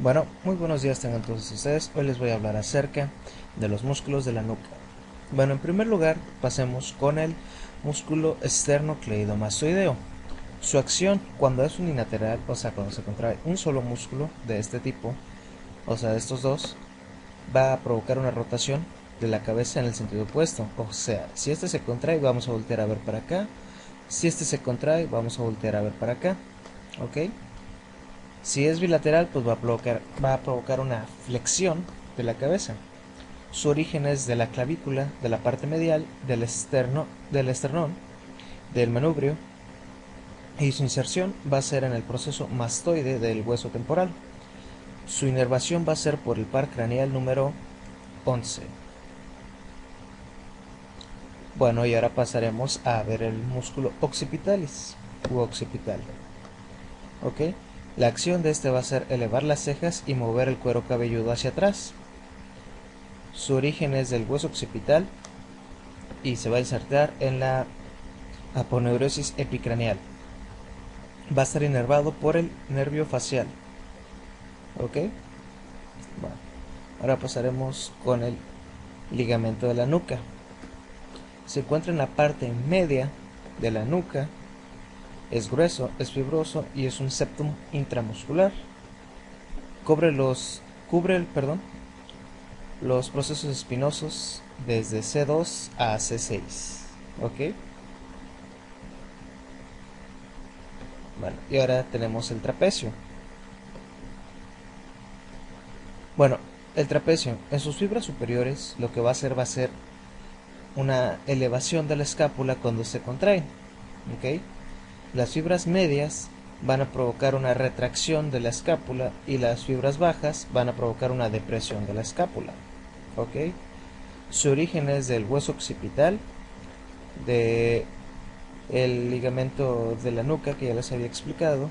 Bueno, muy buenos días tengan todos ustedes. Hoy les voy a hablar acerca de los músculos de la nuca. Bueno, en primer lugar, pasemos con el músculo esternocleidomastoideo. Su acción cuando es unilateral, o sea, cuando se contrae un solo músculo de este tipo, o sea, de estos dos, va a provocar una rotación de la cabeza en el sentido opuesto. O sea, si este se contrae, vamos a voltear a ver para acá. Si este se contrae, vamos a voltear a ver para acá. ¿Ok? Si es bilateral, pues va a provocar una flexión de la cabeza. Su origen es de la clavícula, de la parte medial, del esternón, del manubrio, y su inserción va a ser en el proceso mastoide del hueso temporal. Su inervación va a ser por el par craneal número 11. Bueno, y ahora pasaremos a ver el músculo occipitalis u occipital. ¿Ok? La acción de este va a ser elevar las cejas y mover el cuero cabelludo hacia atrás. Su origen es del hueso occipital y se va a insertar en la aponeurosis epicraneal. Va a estar inervado por el nervio facial. ¿Ok? Bueno, ahora pasaremos con el ligamento de la nuca. Se encuentra en la parte media de la nuca. Es grueso, es fibroso y es un septum intramuscular. Cubre los procesos espinosos desde C2 a C6. ¿Ok? Bueno, y ahora tenemos el trapecio. Bueno, el trapecio en sus fibras superiores lo que va a ser una elevación de la escápula cuando se contrae. ¿Ok? Las fibras medias van a provocar una retracción de la escápula y las fibras bajas van a provocar una depresión de la escápula. ¿Ok? Su origen es del hueso occipital, de el ligamento de la nuca que ya les había explicado,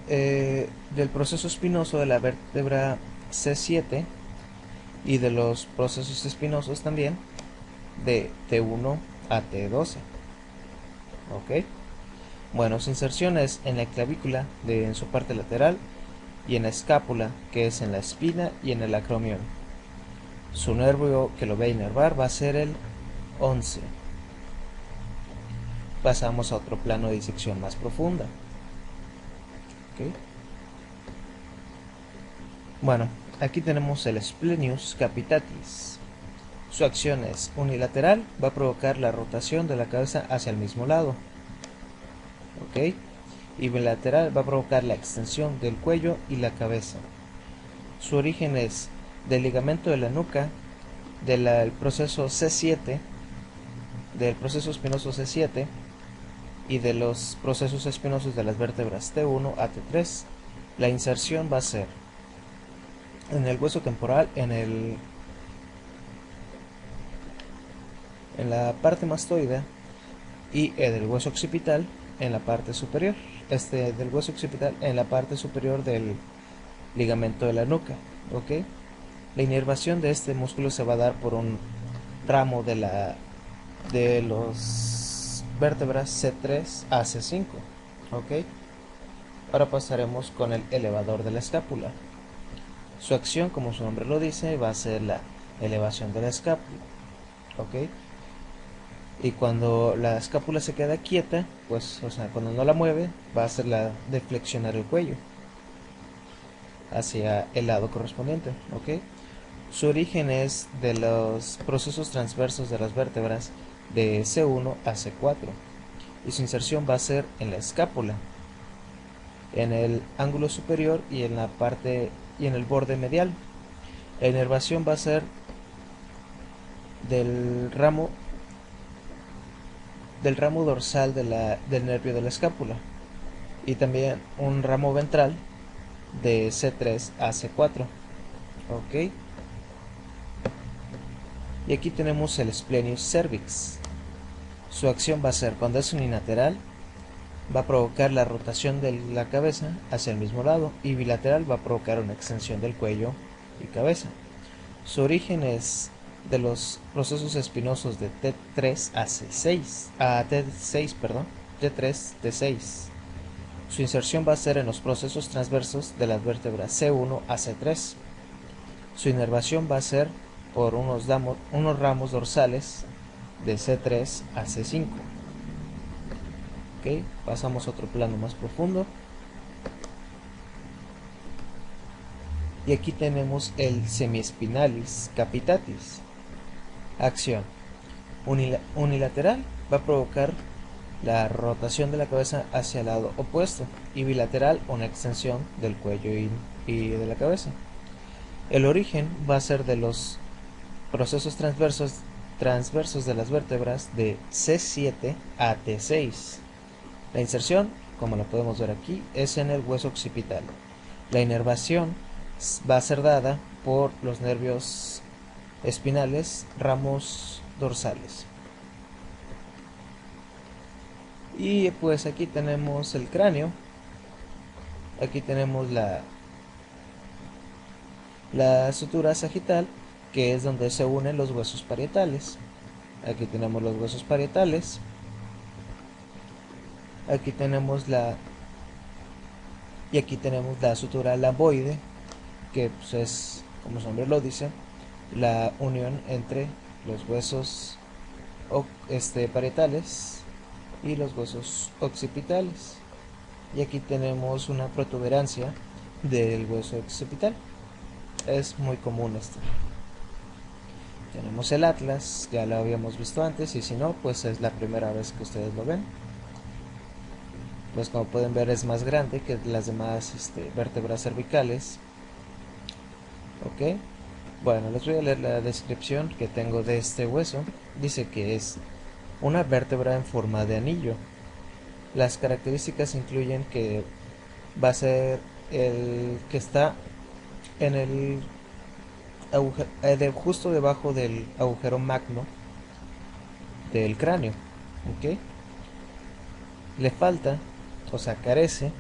del proceso espinoso de la vértebra C7 y de los procesos espinosos también de T1 a T12. ¿Ok? Bueno, su inserción es en la clavícula en su parte lateral y en la escápula, que es en la espina y en el acromion. Su nervio que lo va a inervar va a ser el 11. Pasamos a otro plano de disección más profunda. ¿Ok? Bueno, aquí tenemos el splenius capitatis. Su acción es unilateral, va a provocar la rotación de la cabeza hacia el mismo lado. ¿Ok? Y bilateral va a provocar la extensión del cuello y la cabeza. Su origen es del ligamento de la nuca, del proceso C7, del proceso espinoso C7 y de los procesos espinosos de las vértebras T1 a T3. La inserción va a ser en el hueso temporal, en la parte mastoide y del hueso occipital en la parte superior. Del hueso occipital en la parte superior del ligamento de la nuca. ¿Ok? La inervación de este músculo se va a dar por un ramo de los vértebras C3 a C5. ¿Ok? Ahora pasaremos con el elevador de la escápula. Su acción, como su nombre lo dice, va a ser la elevación de la escápula. ¿Ok? Y cuando la escápula se queda quieta, pues, o sea, cuando no la mueve, va a hacer la de flexionar el cuello hacia el lado correspondiente. ¿Ok? Su origen es de los procesos transversos de las vértebras de C1 a C4 y su inserción va a ser en la escápula, en el ángulo superior y en la parte y en el borde medial. La inervación va a ser del ramo dorsal del nervio de la escápula y también un ramo ventral de C3 a C4. ¿Ok? Y aquí tenemos el splenius cervix. Su acción va a ser, cuando es unilateral, va a provocar la rotación de la cabeza hacia el mismo lado y bilateral va a provocar una extensión del cuello y cabeza. Su origen es de los procesos espinosos de T3 a C6, a T6, perdón, T3, T6. Su inserción va a ser en los procesos transversos de las vértebras C1 a C3. Su inervación va a ser por unos ramos dorsales de C3 a C5. Ok, pasamos a otro plano más profundo. Y aquí tenemos el semiespinalis capitatis. Acción unilateral va a provocar la rotación de la cabeza hacia el lado opuesto, y bilateral una extensión del cuello y de la cabeza. El origen va a ser de los procesos transversos de las vértebras de C7 a T6. La inserción, como la podemos ver aquí, es en el hueso occipital. La inervación va a ser dada por los nervios espinales, ramos dorsales. Y pues aquí tenemos el cráneo. Aquí tenemos la sutura sagital, que es donde se unen los huesos parietales. Aquí tenemos los huesos parietales. Aquí tenemos y aquí tenemos la sutura lamboide, que pues es, como su nombre lo dice, la unión entre los huesos parietales y los huesos occipitales. Y aquí tenemos una protuberancia del hueso occipital. Es muy común esto. Tenemos el atlas, ya lo habíamos visto antes, y si no, pues es la primera vez que ustedes lo ven. Pues como pueden ver, es más grande que las demás vértebras cervicales. Ok, bueno, les voy a leer la descripción que tengo de este hueso. Dice que es una vértebra en forma de anillo. Las características incluyen que va a ser el que está en el justo debajo del agujero magno del cráneo. ¿Ok? Le falta, o sea, carece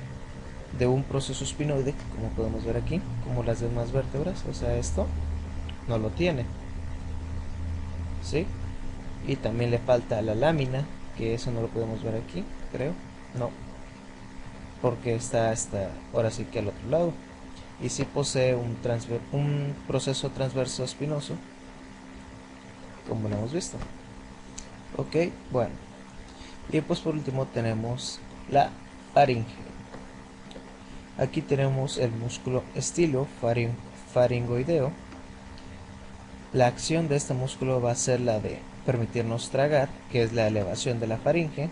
de un proceso espinoide, como podemos ver aquí, como las demás vértebras. O sea, esto no lo tiene, ¿sí? Y también le falta la lámina, que eso no lo podemos ver aquí, creo. No, porque está ahora sí que al otro lado. Y sí posee un proceso transverso espinoso, como lo hemos visto. Ok, bueno. Y pues por último tenemos la faringe. Aquí tenemos el músculo estilo faringoideo. La acción de este músculo va a ser la de permitirnos tragar, que es la elevación de la faringe.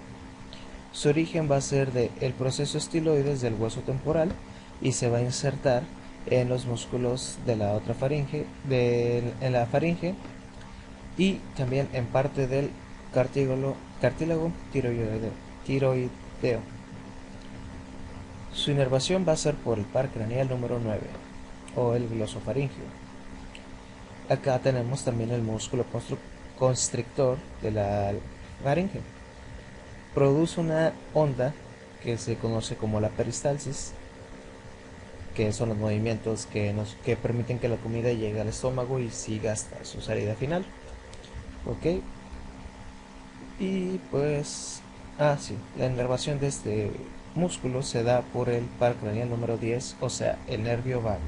Su origen va a ser del proceso estiloides del hueso temporal y se va a insertar en los músculos de la otra faringe, en la faringe, y también en parte del cartílago tiroideo. Su inervación va a ser por el par craneal número 9 o el glosofaringio. Acá tenemos también el músculo constrictor de la faringe. Produce una onda que se conoce como la peristalsis, que son los movimientos que permiten que la comida llegue al estómago y siga hasta su salida final. Ok, y pues sí, la inervación de este músculo se da por el par craneal número 10, o sea, el nervio vago.